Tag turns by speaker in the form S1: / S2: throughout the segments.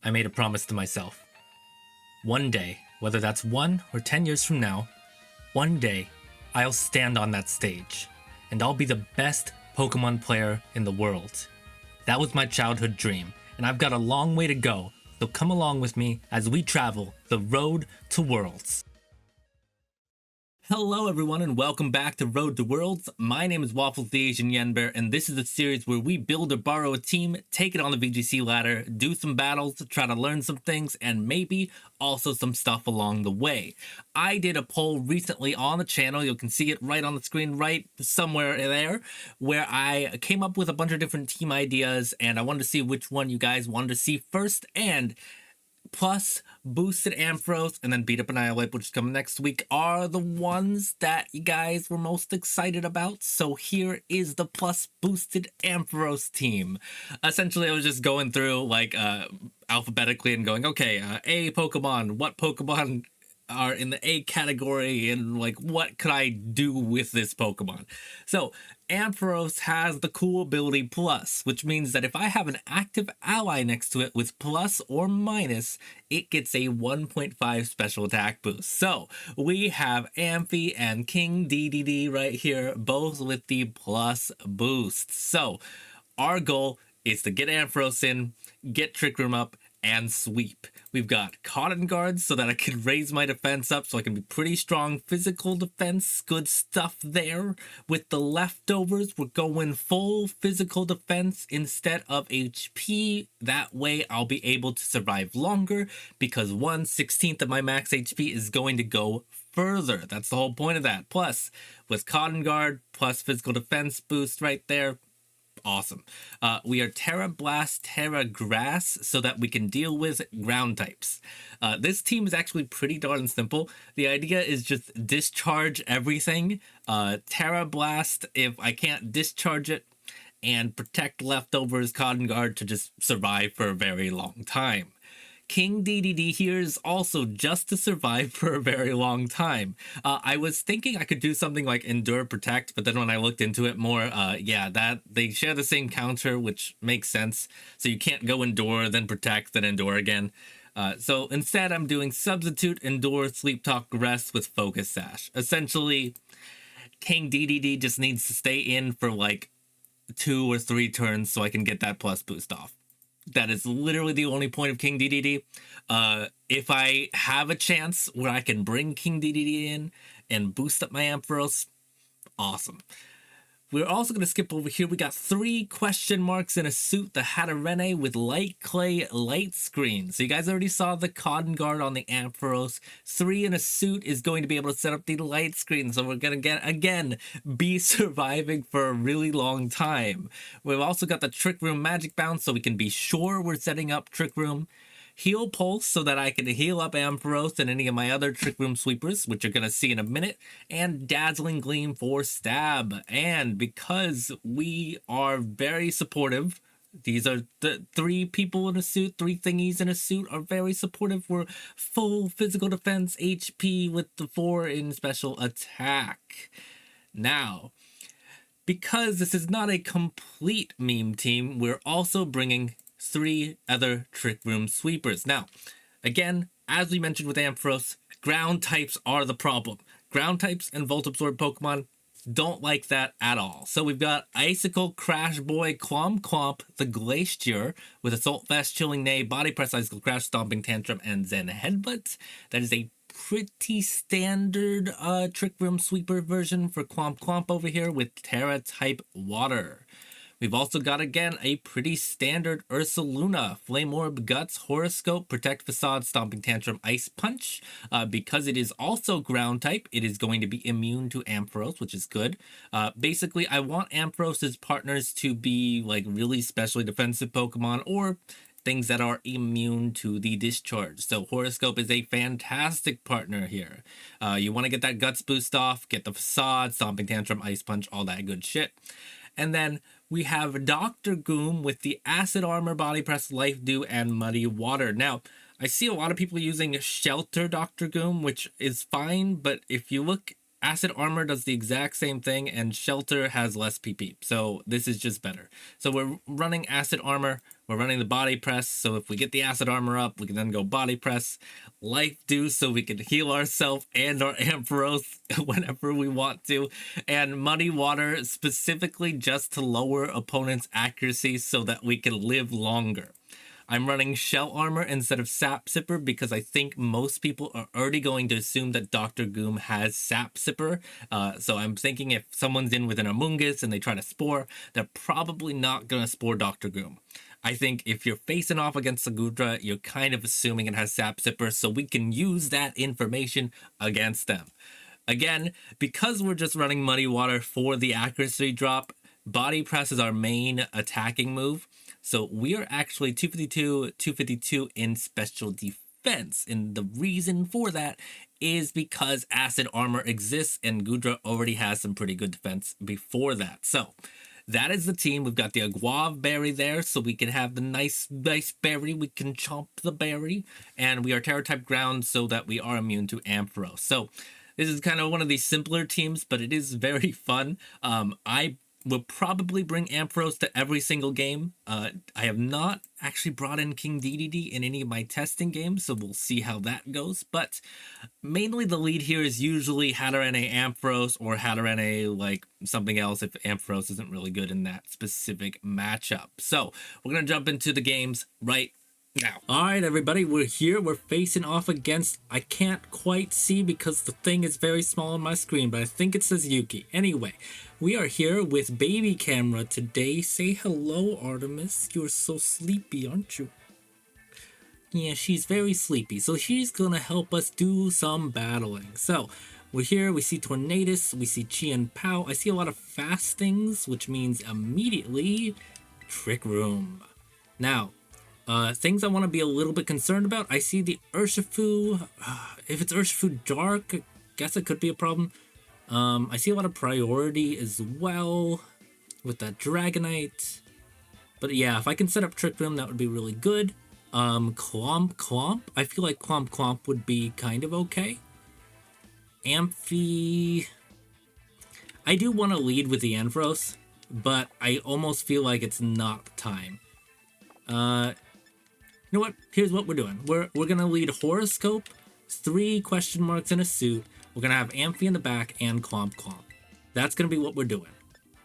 S1: I made a promise to myself. One day, whether that's 1 or 10 years from now, one day I'll stand on that stage and I'll be the best Pokemon player in the world. That was my childhood dream, and I've got a long way to go, so come along with me as we travel the road to worlds. Hello everyone and welcome back to Road to Worlds. My name is Waffles the Asian Yenbear, and this is a series where we build or borrow a team, take it on the VGC ladder, do some battles, try to learn some things, and maybe also some stuff along the way. I did a poll recently on the channel, you can see it right on the screen right somewhere there, where I came up with a bunch of different team ideas and I wanted to see which one you guys wanted to see first, and plus Boosted Ampharos and then Beat Up Annihilate, which is coming next week, are the ones that you guys were most excited about. So here is the plus Boosted Ampharos team. Essentially, I was just going through like alphabetically and going, okay, A Pokemon, what Pokemon are in the A category, and like what could I do with this Pokemon? So Ampharos has the cool ability plus, which means that if I have an active ally next to it with plus or minus, it gets a 1.5 special attack boost. So we have Amphi and King Dedenne right here, both with the plus boost. So our goal is to get Ampharos in, get Trick Room up, and sweep. We've got Cotton Guards so that I can raise my defense up so I can be pretty strong. Physical defense, good stuff there. With the leftovers, we're going full physical defense instead of HP. That way I'll be able to survive longer because 1/16 of my max HP is going to go further. That's the whole point of that. Plus, with Cotton Guard, plus physical defense boost right there, awesome. We are Terra Blast, Terra Grass, so that we can deal with ground types. This team is actually pretty darn simple. The idea is just discharge everything. Terra Blast if I can't discharge it, and protect leftovers, Cotton Guard to just survive for a very long time. King Dedenne here is also just to survive for a very long time. I was thinking I could do something like Endure Protect, but then when I looked into it more, yeah, that they share the same counter, which makes sense. So you can't go Endure, then Protect, then Endure again. So instead, I'm doing Substitute, Endure, Sleep Talk, Rest with Focus Sash. Essentially, King Dedenne just needs to stay in for like 2 or 3 turns so I can get that plus boost off. That is literally the only point of King Dedenne. If I have a chance where I can bring King Dedenne in and boost up my Ampharos, awesome. We're also going to skip over here. We got 3 question marks in a suit, the Hatterene with Light Clay Light Screen. So you guys already saw the Cotton Guard on the Ampharos. 3 in a suit is going to be able to set up the light screen. So we're going to get, again, be surviving for a really long time. We've also got the Trick Room Magic Bounce, so we can be sure we're setting up Trick Room. Heal Pulse so that I can heal up Ampharos and any of my other Trick Room sweepers, which you're going to see in a minute, and Dazzling Gleam for stab. And because we are very supportive, these are the 3 people in a suit, 3 thingies in a suit are very supportive. We're full physical defense HP with the 4 in special attack. Now, because this is not a complete meme team, we're also bringing 3 other Trick Room sweepers. Now, again, as we mentioned with Ampharos, ground types are the problem. Ground types and Volt Absorb Pokemon don't like that at all. So we've got Icicle, Crash Boy, Clomp, the Glacier with Assault Vest, Chilling Neigh, Body Press, Icicle Crash, Stomping Tantrum, and Zen Headbutt. That is a pretty standard Trick Room sweeper version for Clomp over here with Terra type Water. We've also got, again, a pretty standard Ursaluna, Flame Orb, Guts, Horoscope, Protect Facade, Stomping Tantrum, Ice Punch. Because it is also ground type, it is going to be immune to Ampharos, which is good. Basically, I want Ampharos' partners to be like really specially defensive Pokemon or things that are immune to the discharge. So Horoscope is a fantastic partner here. You want to get that Guts boost off, get the Facade, Stomping Tantrum, Ice Punch, all that good shit. And then we have Dr. Goom with the Acid Armor, Body Press, Life Dew, and Muddy Water. Now, I see a lot of people using Shelter Dr. Goom, which is fine, but if you look, Acid Armor does the exact same thing, and Shelter has less PP, so this is just better. So we're running Acid Armor We're running the body press, so if we get the acid armor up, we can then go body press. Life Dew, so we can heal ourselves and our Ampharos whenever we want to. And Muddy Water, specifically just to lower opponents' accuracy so that we can live longer. I'm running Shell Armor instead of Sap Sipper because I think most people are already going to assume that Dr. Goom has Sap Sipper. So I'm thinking if someone's in with an Amoonguss and they try to Spore, they're probably not going to Spore Dr. Goom. I think if you're facing off against the Gudra, you're kind of assuming it has Sap Sipper, so we can use that information against them. Again, because we're just running Muddy Water for the accuracy drop, Body Press is our main attacking move. So we are actually 252 in special defense. And the reason for that is because Acid Armor exists and Gudra already has some pretty good defense before that. So that is the team. We've got the Aguav berry there, so we can have the nice berry. We can chomp the berry. And we are Terra type ground so that we are immune to Ampharos. So this is kind of one of these simpler teams, but it is very fun. I will probably bring Ampharos to every single game. I have not actually brought in King Dedenne in any of my testing games, so we'll see how that goes. But mainly the lead here is usually Hatterene Ampharos or Hatterene like something else if Ampharos isn't really good in that specific matchup. So we're going to jump into the games right now. All right, everybody, we're here. We're facing off against, I can't quite see because the thing is very small on my screen, but I think it says Yuki. Anyway, we are here with Baby Camera today. Say hello, Artemis. You're so sleepy, aren't you? Yeah, she's very sleepy, so she's gonna help us do some battling. So we're here, we see Tornadus, we see Chien Pao. I see a lot of fast things, which means immediately Trick Room. Now, things I want to be a little bit concerned about. I see the Urshifu. If it's Urshifu Dark, I guess it could be a problem. I see a lot of priority as well with that Dragonite. But yeah, if I can set up Trick Room, that would be really good. Clomp. I feel like Clomp would be kind of okay. Amphi. I do want to lead with the Ampharos, but I almost feel like it's not time. You know what? Here's what we're doing. We're gonna lead Horoscope, 3 question marks in a suit. We're gonna have Amphi in the back and Clomp. That's gonna be what we're doing.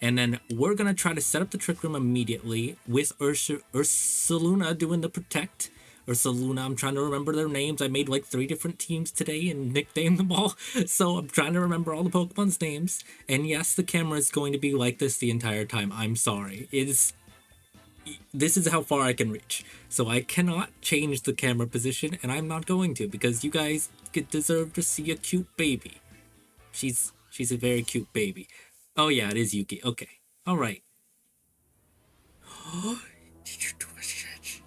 S1: And then we're gonna try to set up the Trick Room immediately with Ursaluna doing the Protect. Ursaluna, I'm trying to remember their names. I made like 3 different teams today and nicknamed them all. So I'm trying to remember all the Pokemon's names. And yes, the camera is going to be like this the entire time. I'm sorry. This is how far I can reach. So I cannot change the camera position, and I'm not going to because you guys deserve to see a cute baby. She's a very cute baby. Oh yeah, it is Yuki. Okay. All right. Did you do a stretch?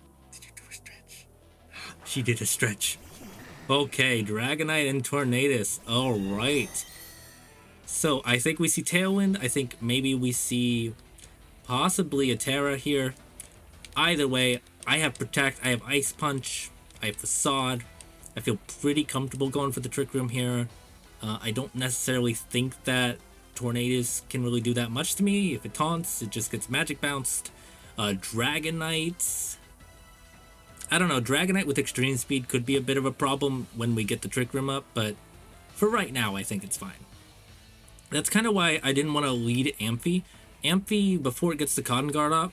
S1: She did a stretch. Okay, Dragonite and Tornadus. All right. So I think we see Tailwind. I think maybe we see possibly a Terra here. Either way, I have Protect, I have Ice Punch, I have Facade. I feel pretty comfortable going for the Trick Room here. I don't necessarily think that Tornadus can really do that much to me. If it taunts, it just gets Magic Bounced. Dragonite. I don't know, Dragonite with Extreme Speed could be a bit of a problem when we get the Trick Room up, but for right now, I think it's fine. That's kind of why I didn't want to lead Amphi. Amphi, before it gets the Cotton Guard up,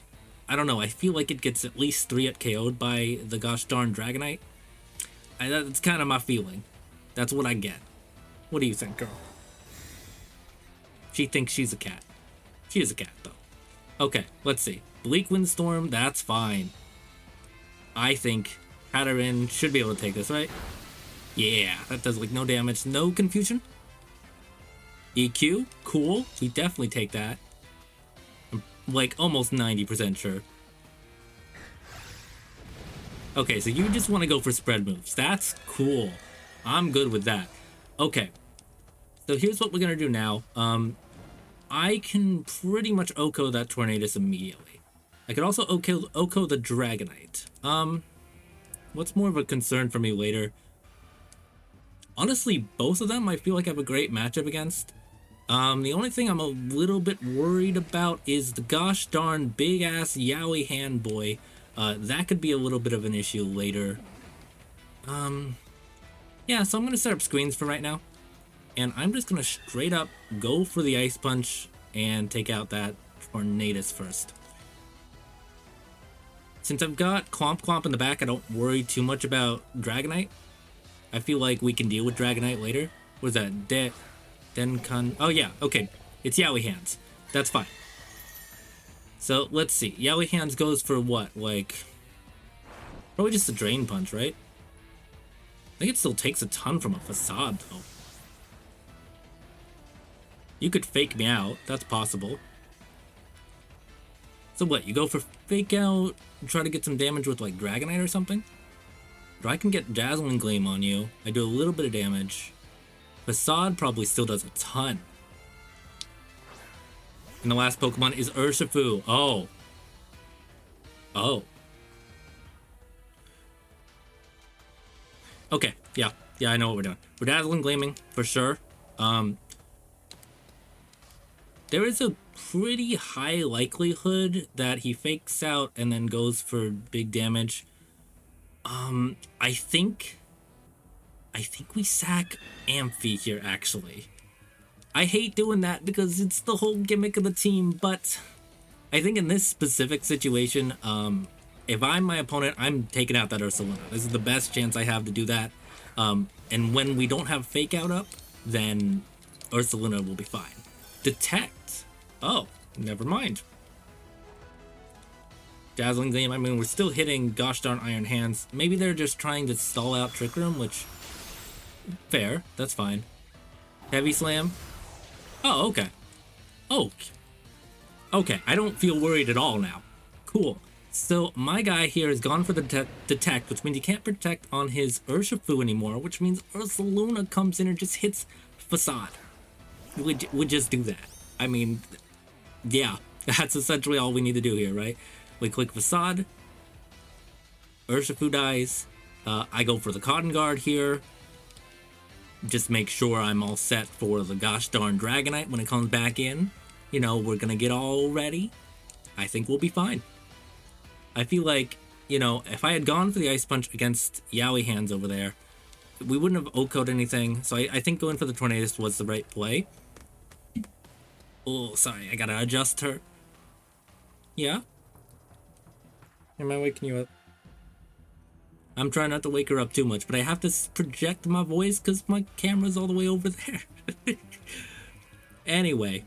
S1: I don't know, I feel like it gets at least 3 at KO'd by the gosh darn Dragonite. That's kind of my feeling. That's what I get. What do you think, girl? She thinks she's a cat. She is a cat, though. Okay, let's see. Bleak Windstorm, that's fine. I think Hatterene should be able to take this, right? Yeah, that does like no damage, no confusion. EQ, cool. We definitely take that. Like almost 90% sure. Okay, so you just want to go for spread moves. That's cool. I'm good with that. Okay. So here's what we're going to do now. I can pretty much OHKO that Tornadus immediately. I could also OHKO the Dragonite. What's more of a concern for me later? Honestly, both of them I feel like I have a great matchup against. The only thing I'm a little bit worried about is the gosh darn big ass Yowie hand boy That could be a little bit of an issue later. Yeah, so I'm gonna set up screens for right now, and I'm just gonna straight up go for the Ice Punch and take out that Tornadus first. Since I've got Clomp in the back, I don't worry too much about Dragonite. I feel like we can deal with Dragonite later. What is that? Dencard. Oh yeah, okay. It's Yowie Hands. That's fine. So let's see. Yowie Hands goes for what? Like, probably just a Drain Punch, right? I think it still takes a ton from a Facade, though. You could fake me out. That's possible. So what? You go for fake out and try to get some damage with, like, Dragonite or something? Or I can get Dazzling Gleam on you. I do a little bit of damage. Facade probably still does a ton. And the last Pokemon is Urshifu. Oh. Oh. Okay, yeah, I know what we're doing. We're Dazzling Gleaming, for sure. There is a pretty high likelihood that he fakes out and then goes for big damage. I think we sack Amphi here, actually. I hate doing that because it's the whole gimmick of the team, but I think in this specific situation, if I'm my opponent, I'm taking out that Ursaluna. This is the best chance I have to do that. And when we don't have Fake Out up, then Ursaluna will be fine. Detect. Oh, never mind. Dazzling Gleam. I mean, we're still hitting gosh darn Iron Hands. Maybe they're just trying to stall out Trick Room, which... fair. That's fine. Heavy Slam. Oh, okay. Oh. Okay, I don't feel worried at all now. Cool. So my guy here has gone for the detect, which means he can't protect on his Urshifu anymore, which means Ursaluna comes in and just hits Facade. We just do that. I mean, yeah, that's essentially all we need to do here, right? We click Facade, Urshifu dies, I go for the Cotton Guard here, just make sure I'm all set for the gosh darn Dragonite when it comes back in. You know, we're gonna get all ready. I think we'll be fine. I feel like, you know, if I had gone for the Ice Punch against Yowie Hands over there, we wouldn't have OHKO'd anything, so I think going for the Tornadus was the right play. Oh, sorry, I gotta adjust her. Yeah? Am I waking you up? I'm trying not to wake her up too much, but I have to project my voice because my camera's all the way over there. Anyway.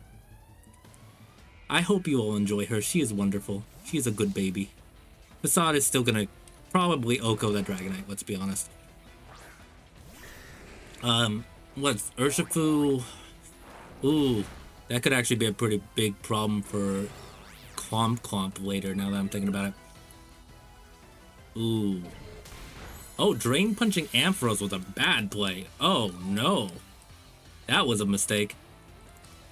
S1: I hope you all enjoy her. She is wonderful. She is a good baby. Facade is still gonna probably OHKO that Dragonite, let's be honest. What's Urshifu? Ooh, that could actually be a pretty big problem for Clomp later, now that I'm thinking about it. Ooh. Oh, Drain Punching Ampharos was a bad play. Oh, no. That was a mistake.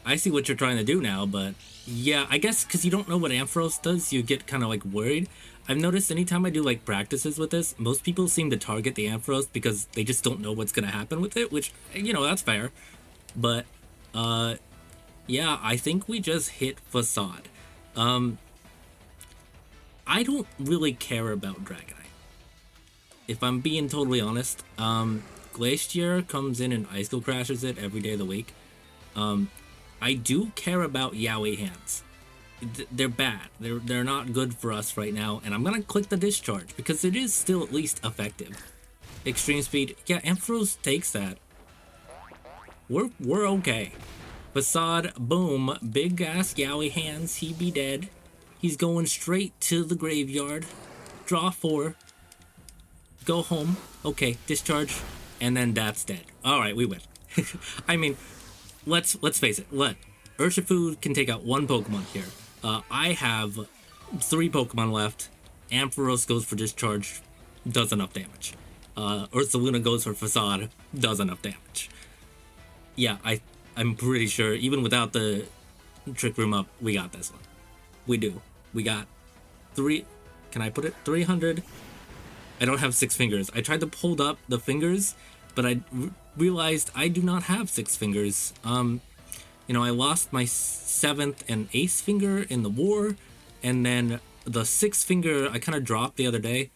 S1: I see what you're trying to do now, but yeah, I guess because you don't know what Ampharos does, you get kind of like worried. I've noticed anytime I do like practices with this, most people seem to target the Ampharos because they just don't know what's going to happen with it, which, you know, that's fair. But, yeah, I think we just hit Facade. I don't really care about Dragonite. If I'm being totally honest, Glacier comes in and Ice Skull crashes it every day of the week. I do care about Yowie Hands. They're bad. They're not good for us right now, and I'm gonna click the Discharge because it is still at least effective. Extreme Speed, yeah, Ampharos takes that. We're okay. Facade, boom, big ass Yowie Hands, he be dead. He's going straight to the graveyard. Draw 4. Go home. Okay, Discharge, and then that's dead. All right, we win. I mean, let's face it. Urshifu can take out one Pokemon here. I have 3 Pokemon left. Ampharos goes for Discharge, does enough damage. Ursaluna goes for Facade, does enough damage. Yeah, I'm pretty sure, even without the Trick Room up, we got this one. We do. We got 3... Can I put it? 300... I don't have 6 fingers. I tried to hold up the fingers, but I realized I do not have 6 fingers. You know, I lost my 7th and 8th finger in the war, and then the 6-finger I kind of dropped the other day.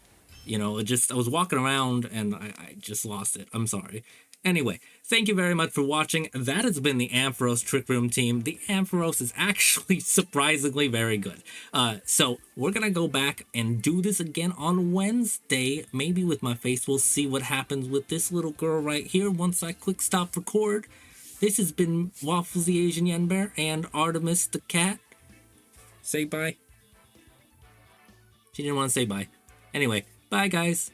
S1: You know, I was walking around and I just lost it. I'm sorry. Anyway, thank you very much for watching. That has been the Ampharos Trick Room team. The Ampharos is actually surprisingly very good. So we're going to go back and do this again on Wednesday. Maybe with my face. We'll see what happens with this little girl right here once I click stop record. This has been Waffles the Asian Yen Bear and Artemis the cat. Say bye. She didn't want to say bye. Anyway, bye guys.